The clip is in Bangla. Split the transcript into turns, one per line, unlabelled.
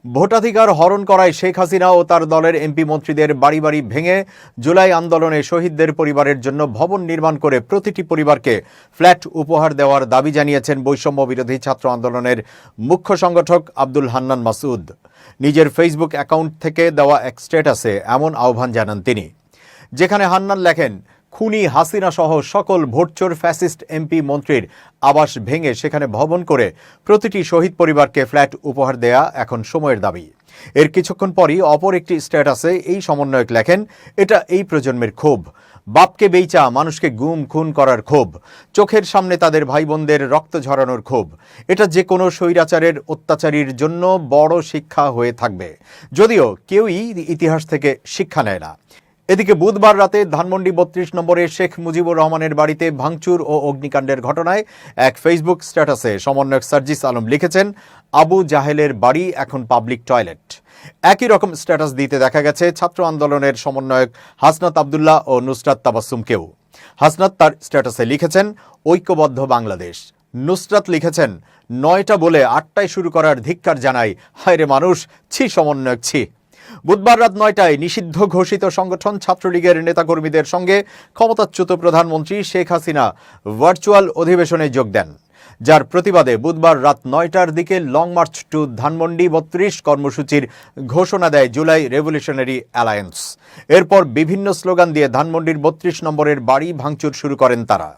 ভোটাধিকার হরণ করায় শেখ হাসিনা ও তার দলের এমপি মন্ত্রীদের বাড়ি বাড়ি ভেঙে জুলাই আন্দোলনে শহীদদের পরিবারের জন্য ভবন নির্মাণ করে প্রতিটি পরিবারকে ফ্ল্যাট উপহার দেওয়ার দাবি জানিয়েছেন বৈষম্য বিরোধী ছাত্র আন্দোলনের মুখ্য সংগঠক আব্দুল হান্নান মাসুদ। নিজের ফেসবুক অ্যাকাউন্ট থেকে দেওয়া এক স্ট্যাটাসে এমন আহ্বান জানান তিনি, যেখানে হান্নান লেখেন, খুনি হাসিনা সহ সকল ভোটচোর ফ্যাসিস্ট এমপি মন্ত্রীর আবাস ভেঙে সেখানে ভবন করে প্রতিটি শহীদ পরিবারকে ফ্ল্যাট উপহার দেয়া এখন সময়ের দাবি। এর কিছুক্ষণ পরই অপর একটি স্ট্যাটাসে এই সমন্বয়ক লেখেন, এটা এই প্রজন্মের ক্ষোভ, বাপকে বেইচা মানুষকে গুম খুন করার ক্ষোভ, চোখের সামনে তাদের ভাই বোনদের রক্ত ঝরানোর ক্ষোভ। এটা যে কোনো স্বৈরাচারের অত্যাচারীর জন্য বড় শিক্ষা হয়ে থাকবে, যদিও কেউই ইতিহাস থেকে শিক্ষা নেয় না। এদিকে বুধবার রাতে ধানমন্ডি ৩২ নম্বরে শেখ মুজিবুর রহমানের বাড়িতে ভাঙচুর ও অগ্নিকাণ্ডের ঘটনায় এক ফেসবুক স্ট্যাটাসে সমন্বয়ক সার্জিস আলম লিখেছেন, আবু জাহেলের বাড়ি এখন পাবলিক টয়লেট। একই রকম স্ট্যাটাস দিতে দেখা গেছে ছাত্র আন্দোলনের সমন্বয়ক হাসনাত আবদুল্লাহ ও নুসরাত তাবাসসুমকেও। হাসনাত তার স্ট্যাটাসে লিখেছেন, ঐক্যবদ্ধ বাংলাদেশ। নুসরাত লিখেছেন, ৯টা বলে ৮টায় শুরু করার ধিক্কার জানাই, হায়রে মানুষ, ছি সমন্বয়ক ছি। বুধবার রাত ৯টায় নিষিদ্ধ ঘোষিত সংগঠন ছাত্রলীগের নেতাকর্মীদের সঙ্গে ক্ষমতাচ্যুত প্রধানমন্ত্রী শেখ হাসিনা ভার্চুয়াল অধিবেশনে যোগ দেন, যার প্রতিবাদে বুধবার রাত ৯টার দিকে লং মার্চ টু ধানমন্ডি ৩২ কর্মসূচির ঘোষণা দেয় জুলাই রেভলিউশনারি অ্যালায়েন্স। এরপর বিভিন্ন স্লোগান দিয়ে ধানমন্ডির ৩২ নম্বরের বাড়ি ভাঙচুর শুরু করেন তারা।